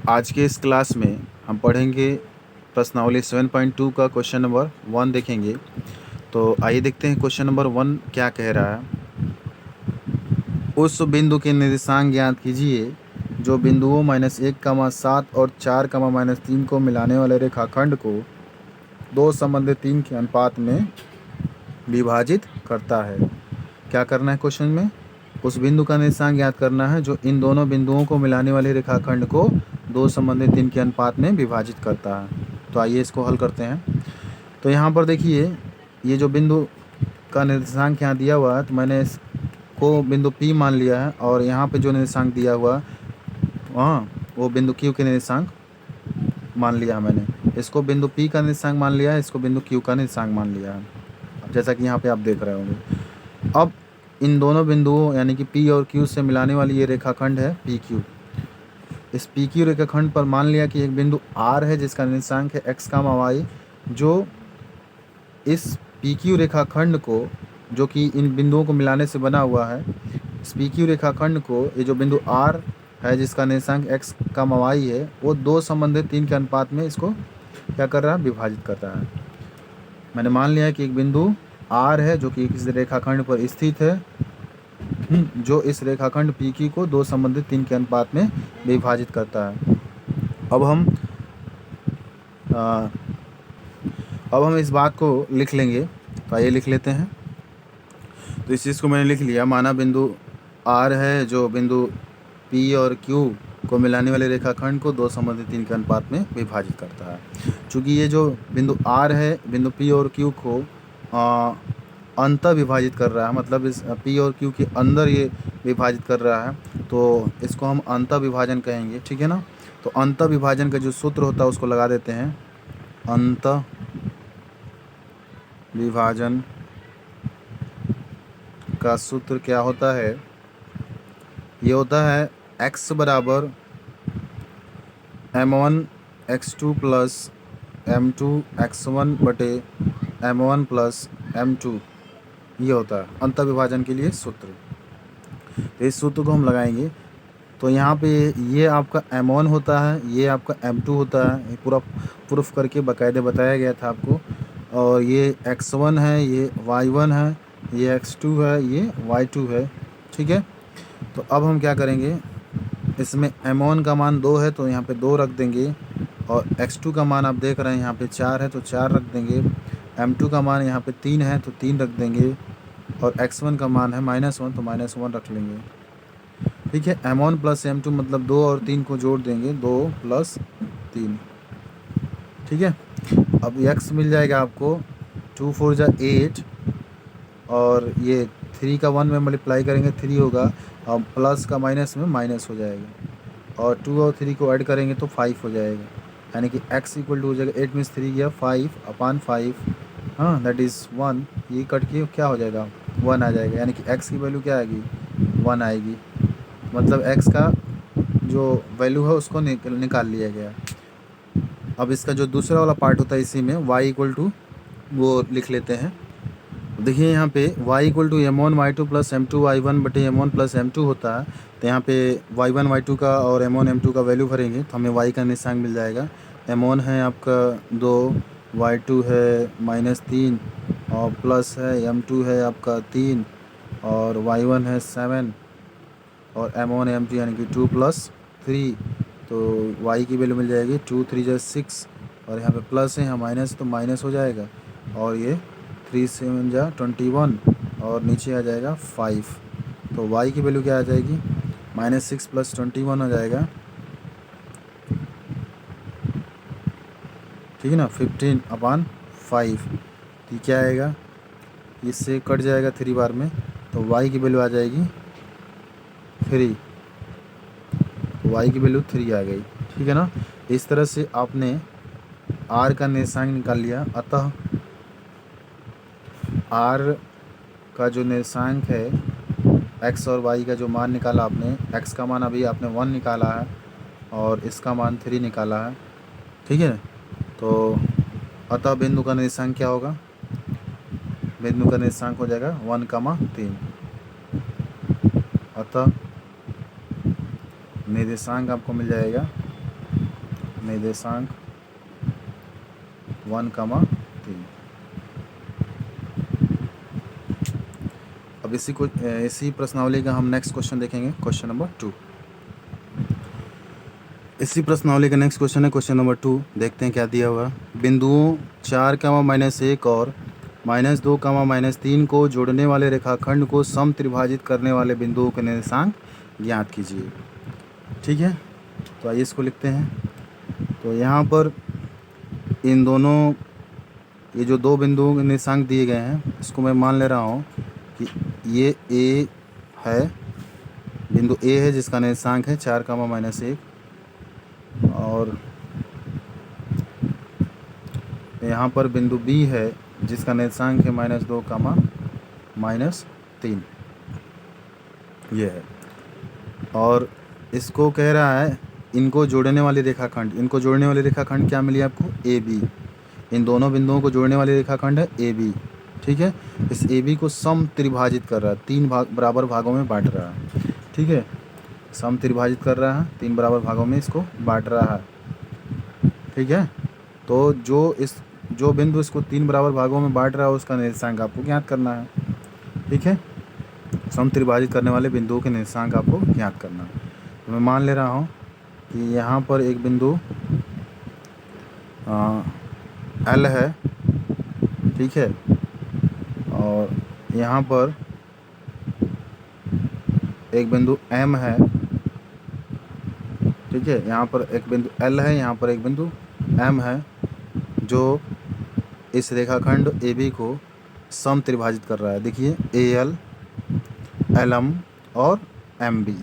आज के इस क्लास में हम पढ़ेंगे प्रश्नावली 7.2 का क्वेश्चन नंबर 1 देखेंगे। तो आइए देखते हैं क्वेश्चन नंबर 1 क्या कह रहा है। उस बिंदु के निर्देशांक ज्ञात कीजिए जो बिंदुओं -1, 7 और 4, -3 को मिलाने वाले रेखाखंड को दो संबंधित 3 के अनुपात में विभाजित करता है। क्या करना है क्वेश्चन में? उस बिंदु का निर्देशांक ज्ञात करना है जो इन दोनों बिंदुओं को मिलाने वाले रेखाखंड को दो संबंधित 3 के अनुपात में विभाजित करता है। तो आइए इसको हल करते हैं। तो यहाँ पर देखिए, ये जो बिंदु का निर्देशांक यहाँ दिया हुआ है, तो मैंने इसको बिंदु P मान लिया है, और यहाँ पे जो निर्देशांक दिया हुआ वो बिंदु Q के निर्देशांक मान लिया है। मैंने इसको बिंदु P का निर्देशांक मान लिया है, इसको बिंदु Q का निर्देशांक मान लिया है, जैसा कि यहाँ पे आप देख रहे होंगे। अब इन दोनों बिंदुओं यानी कि P और Q से मिलाने वाली ये रेखाखंड है PQ। इस PQ रेखाखंड पर मान लिया कि एक बिंदु R है जिसका निर्देशांक है x, y, जो इस PQ रेखाखंड को, जो कि इन बिंदुओं को मिलाने से बना हुआ है, इस PQ रेखाखंड को ये जो बिंदु R है जिसका निर्देशांक x, y है, वो दो संबंधित 3 के अनुपात में इसको क्या कर रहा है? विभाजित कर रहा है। मैंने मान लिया है कि एक बिंदु R है जो कि इस रेखाखंड पर स्थित है, जो इस रेखाखंड PQ को दो संबंधित 3 के अनुपात में विभाजित करता है। अब हम इस बात को लिख लेंगे। तो आइए लिख लेते हैं। तो इस चीज़ को मैंने लिख लिया। माना बिंदु R है जो बिंदु P और Q को मिलाने वाले रेखाखंड को दो संबंधित 3 के अनुपात में विभाजित करता है। चूँकि ये जो बिंदु R है बिंदु P और Q को अंतः विभाजित कर रहा है, मतलब इस P और Q के अंदर ये विभाजित कर रहा है, तो इसको हम अंतः विभाजन कहेंगे, ठीक है ना। तो अंतः विभाजन का जो सूत्र होता है उसको लगा देते हैं। अंतः विभाजन का सूत्र क्या होता है? ये होता है x बराबर m1 x2 plus m2 x1 बटे m1 प्लस m2। ये होता है अंतः विभाजन के लिए सूत्र। तो इस सूत्र को हम लगाएंगे। तो यहाँ पे ये आपका m1 होता है, ये आपका m2 होता है। ये पूरा प्रूफ करके बाकायदे बताया गया था आपको। और ये x1 है, ये y1 है, ये x2 है, ये y2 है, ठीक है। तो अब हम क्या करेंगे, इसमें m1 का मान 2 है तो यहाँ पे 2 रख देंगे, और x2 का मान आप देख रहे हैं यहाँ पे 4 है तो 4 रख देंगे, m2 का मान यहाँ पे 3 है तो 3 रख देंगे, और x1 का मान है -1 तो -1 रख लेंगे, ठीक है। m1 प्लस m2 मतलब 2 और 3 को जोड़ देंगे, 2 + 3, ठीक है। अब x मिल जाएगा आपको 2 4 जा 8, और ये 3 का 1 में मल्टीप्लाई करेंगे 3 होगा, और प्लस का माइनस में माइनस हो जाएगा, और 2 और 3 को ऐड करेंगे तो 5 हो जाएगा, यानी कि x इक्वल टू हो जाएगा 8 में 3 गया 5/5, हाँ दैट इज़ 1। ये कट के क्या हो जाएगा? 1 आ जाएगा, यानी कि x की वैल्यू क्या आएगी? 1 आएगी। मतलब x का जो वैल्यू है उसको निकाल लिया गया। अब इसका जो दूसरा वाला पार्ट होता है इसी में y इक्वल टू वो लिख लेते हैं। देखिए यहाँ पे y equal to m1 y2 plus m2 y1 बटे m1 प्लस m2 होता है। तो यहाँ पे y1 y2 का और m1 m2 का वैल्यू भरेंगे तो हमें y का निर्देशांक मिल जाएगा। m1 है आपका 2, y2 है -3, और प्लस है m2 है आपका 3, और y1 है 7, और m1 m2 यानी कि 2 + 3, तो y की वैल्यू मिल जाएगी 2 3 जा 6, और यहाँ पे प्लस है, यहाँ माइनस तो माइनस हो जाएगा, और ये 3 7 जा 21, और नीचे आ जाएगा 5। तो y की वैल्यू क्या आ जाएगी? -6 + 21 हो जाएगा, ठीक है ना, 15/5। तो क्या आएगा? इससे कट जाएगा 3 बार में, तो y की वैल्यू आ जाएगी 3। तो y की वैल्यू 3 आ गई, ठीक है ना। इस तरह से आपने r का निर्देशांक निकाल लिया। अतः r का जो निर्देशांक है, x और y का जो मान निकाला आपने, x का मान अभी आपने 1 निकाला है और इसका मान 3 निकाला है, ठीक है। तो अतः बिंदु का निर्देशांक क्या होगा? बिंदु का निर्देशांक हो जाएगा 1,3। अतः निर्देशांक आपको मिल जाएगा निर्देशांक 1,3। अब इसी प्रश्नावली का हम नेक्स्ट क्वेश्चन देखेंगे, क्वेश्चन नंबर 2। इसी प्रश्नावली का नेक्स्ट क्वेश्चन है क्वेश्चन नंबर 2। देखते हैं क्या दिया हुआ। बिंदुओं 4,-1 और -2, -3 को जोड़ने वाले रेखाखंड को सम त्रिभाजित करने वाले बिंदुओं के निर्देशांक ज्ञात कीजिए। ठीक है, तो आइए इसको लिखते हैं। तो यहाँ पर इन दोनों, ये जो दो बिंदुओं के निर्देशांक दिए गए हैं, इसको मैं मान ले रहा हूँ कि ये ए है, बिंदु ए है जिसका निर्देशांक है 4,-1, और यहाँ पर बिंदु बी है जिसका निर्देशांक है -2, -3, ये है। और इसको कह रहा है इनको जोड़ने वाली रेखाखंड, इनको जोड़ने वाली रेखाखंड क्या मिली आपको? A B. इन दोनों बिंदुओं को जोड़ने वाली रेखाखंड है ए बी। ठीक है, इस ए बी को सम त्रिभाजित कर रहा है, 3 बराबर भागों में बांट रहा है। ठीक है, सम त्रिभाजित कर रहा है, 3 बराबर भागों में इसको बांट रहा है। ठीक है, तो जो बिंदु इसको 3 बराबर भागों में बांट रहा है उसका निर्देशांक आपको ज्ञात करना है। ठीक है, सम त्रिभाजित करने वाले बिंदुओं के निर्देशांक आपको ज्ञात करना है। तो मैं मान ले रहा हूँ कि यहाँ पर एक बिंदु एल है। ठीक है, और यहाँ पर एक बिंदु एम है। ठीक है, यहाँ पर एक बिंदु एल है, यहाँ पर एक बिंदु एम है, जो इस रेखाखंड ए बी को सम त्रिभाजित कर रहा है। देखिए ए एल, एल एम और एम बी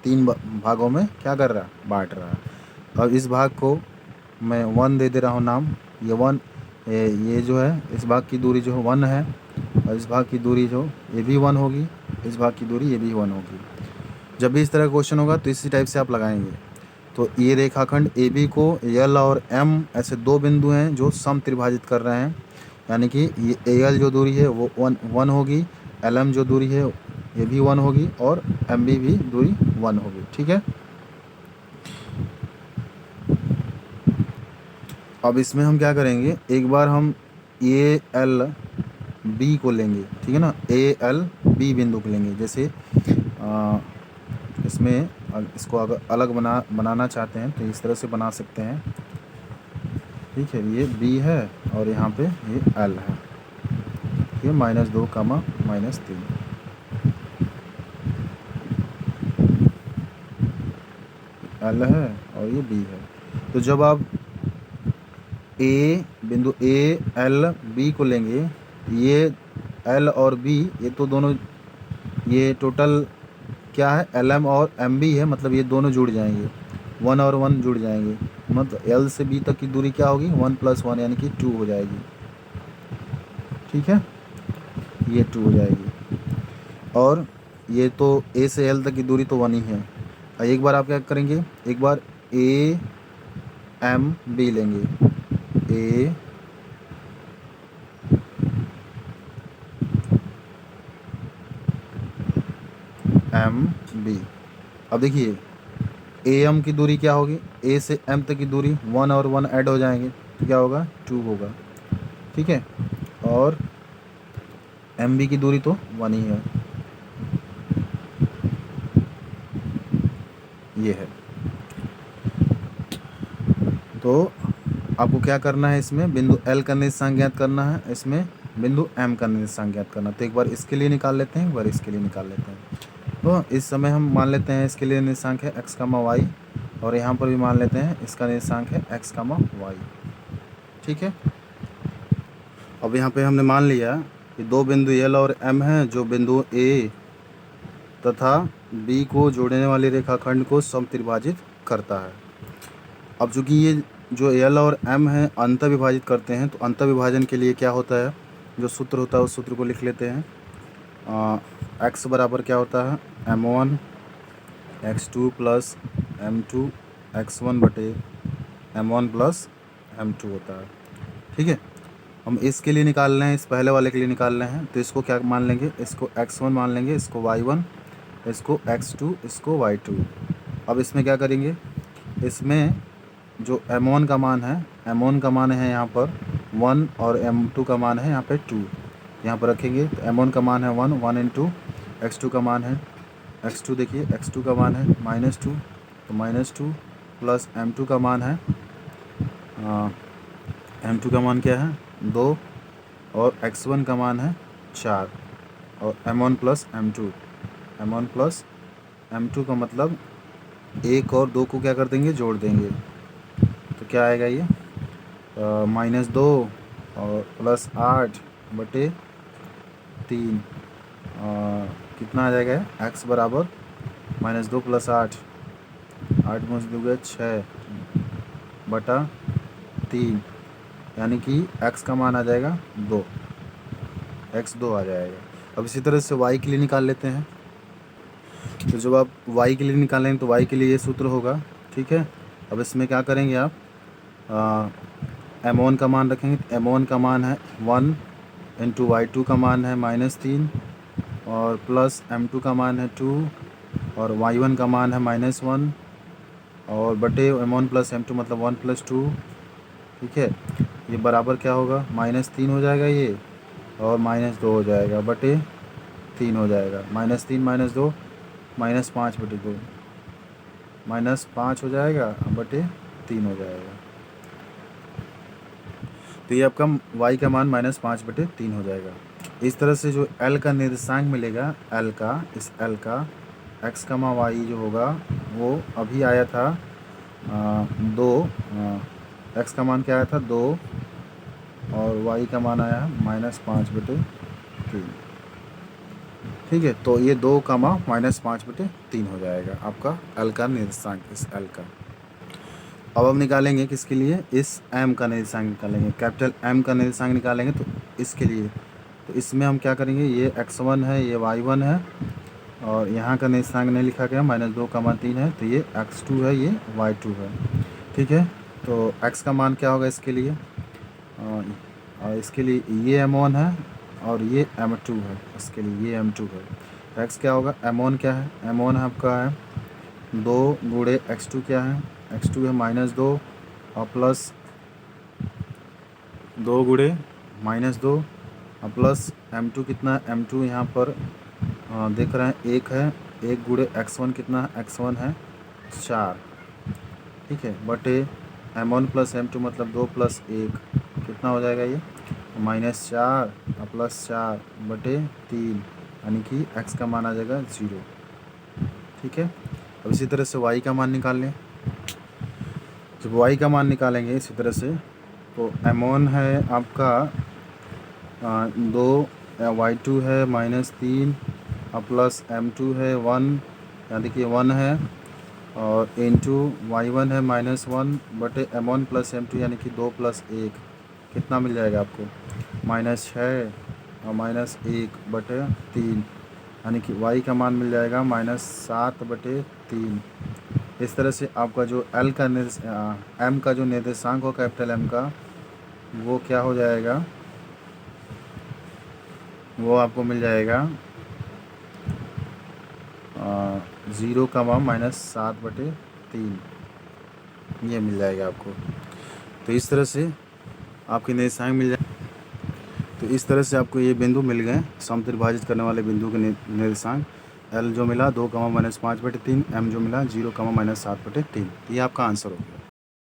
3 भागों में क्या कर रहा है? बांट रहा है। अब इस भाग को मैं 1 दे रहा हूँ नाम। ये 1, ये जो है इस भाग की दूरी जो है 1 है, और इस भाग की दूरी जो ये भी 1 होगी, इस भाग की दूरी ये भी 1 होगी। जब भी इस तरह का क्वेश्चन होगा तो इसी टाइप से आप लगाएंगे। तो ये रेखाखंड ए बी को एल और एम ऐसे 2 बिंदु हैं जो सम त्रिभाजित कर रहे हैं, यानी कि ये ए एल जो दूरी है वो 1 होगी, एल एम जो दूरी है ये भी 1 होगी, और एम बी भी दूरी 1 होगी। ठीक है, अब इसमें हम क्या करेंगे, एक बार हम ए एल बी को लेंगे। ठीक है ना, ए एल बी बिंदु को लेंगे। जैसे इसमें इसको अगर अलग बनाना चाहते हैं तो इस तरह से बना सकते हैं। ठीक है, ये बी है और यहाँ पे ये एल है। ये -2, -3। एल है और ये बी है। तो जब आप बिंदु ए एल बी को लेंगे, ये एल और बी ये तो दोनों, ये टोटल क्या है? एल एम और एम बी है, मतलब ये दोनों जुड़ जाएंगे, 1 और 1 जुड़ जाएंगे, मतलब एल से बी तक की दूरी क्या होगी? 1 + 1 यानी कि 2 हो जाएगी। ठीक है, ये 2 हो जाएगी, और ये तो ए से एल तक की दूरी तो 1 ही है। एक बार आप क्या करेंगे, एक बार ए एम बी लेंगे, ए एम बी। अब देखिए ए एम की दूरी क्या होगी? ए से एम तक की दूरी 1 और 1 ऐड हो जाएंगे तो क्या होगा? 2 होगा। ठीक है, और एम बी की दूरी तो 1 ही है, ये है। तो आपको क्या करना है, इसमें बिंदु एल का निर्देशांक ज्ञात करना है, इसमें बिंदु एम का निर्देशांक ज्ञात करना। तो एक बार इसके लिए निकाल लेते हैं, एक बार इसके लिए निकाल लेते हैं। तो इस समय हम मान लेते हैं इसके लिए निर्देशांक है x, y, और यहाँ पर भी मान लेते हैं इसका निर्देशांक है x, y। ठीक है, अब यहाँ पे हमने मान लिया कि 2 बिंदु एल और एम हैं जो बिंदु ए तथा बी को जोड़ने वाले रेखाखंड को समत्रिभाजित करता है। अब चूँकि ये जो एल और एम है अंतर विभाजित करते हैं, तो अंतर विभाजन के लिए क्या होता है, जो सूत्र होता है उस सूत्र को लिख लेते हैं। x बराबर क्या होता है? m1 x2 + m2 x1 बटे m1 + m2 होता है। ठीक है, हम इसके लिए निकाल रहे हैं, इस पहले वाले के लिए निकाल रहे हैं, तो इसको क्या मान लेंगे? इसको x1 मान लेंगे, इसको y1, इसको x2, इसको y2। अब इसमें क्या करेंगे, इसमें जो m1 का मान है, m1 का मान है यहाँ पर 1 और m2 का मान है यहाँ पे 2। यहाँ पर रखेंगे तो m1 का मान है 1 इंटू x2 का मान है x2, देखिए x2 का मान है -2, तो -2 प्लस m2 का मान है m2 का मान क्या है 2 और x1 का मान है 4 और m1 प्लस m2 का मतलब 1 और 2 को क्या कर देंगे, जोड़ देंगे। तो क्या आएगा ये -2 और +8/3 कितना आ जाएगा x बराबर -2 + 8, 8 × 2 = 6/3, यानी कि x का मान आ जाएगा 2, x 2 आ जाएगा। अब इसी तरह से y के लिए निकाल लेते हैं। तो जब आप y के लिए निकालेंगे तो y के लिए ये सूत्र होगा, ठीक है। अब इसमें क्या करेंगे आप m1 का मान रखेंगे, तो m1 का मान है 1 इंटू y2 का मान है -3 और प्लस m2 का मान है 2 और y1 का मान है -1 और बटे m1 प्लस m2 मतलब 1 + 2, ठीक है। ये बराबर क्या होगा, -3 हो जाएगा ये और -2 हो जाएगा बटे 3 हो जाएगा, -3 - 2 -5/2, -5 हो जाएगा बटे 3 हो जाएगा। तो ये आपका y का मान -5/3 हो जाएगा। इस तरह से जो l का निर्देशांक मिलेगा, इस l का x, y जो होगा वो अभी आया था 2, x का मान क्या आया था 2 और y का मान आया -5/3, ठीक है। तो ये 2, -5/3 हो जाएगा आपका l का निर्देशांक, इस l का। अब हम निकालेंगे किसके लिए, इस m का निर्देशांक निकालेंगे, कैपिटल M का निर्देशांक निकालेंगे। तो इसके लिए तो इसमें हम क्या करेंगे, ये x1 है, ये y1 है और यहाँ का निर्देशांक नहीं लिखा गया, -2, 3 है, तो ये x2 है, ये y2 है, ठीक है। तो x का मान क्या होगा इसके लिए, और इसके लिए ये m1 है और ये m2 है, इसके लिए ये m2 है। x क्या होगा, m1 क्या है, m1 आपका है 2 × x2 क्या है, x2 है -2 और प्लस 2 × -2 और प्लस m2 कितना है, m2 यहाँ पर देख रहे हैं 1 है, 1 × x1 कितना है, x1 है 4, ठीक है, बटे m1 + m2 मतलब 2 + 1 कितना हो जाएगा ये -4 और +4/3, यानी कि x का मान आ जाएगा 0, ठीक है। अब इसी तरह से y का मान निकाल लें। जब y का मान निकालेंगे इसी तरह से, तो m1 है आपका 2, y2 है -3 और प्लस m2 है 1, यहाँ देखिए 1 है और इंटू y1 है -1 बटे m1 + m2 यानी कि 2 + 1 कितना मिल जाएगा आपको, -6 और -1/3, यानी कि y का मान मिल जाएगा -7/3। इस तरह से आपका जो l का m का जो निर्देशांक हो, कैपिटल M का, वो क्या हो जाएगा, वो आपको मिल जाएगा 0, -7/3, ये मिल जाएगा आपको। तो इस तरह से आपके निर्देशांक मिल जाए। तो इस तरह से आपको ये बिंदु मिल गए, समत्रिभाजित करने वाले बिंदु के निर्देशांक। l जो मिला 2, -5/3, m जो मिला 0, -7/3। ये आपका आंसर होगा।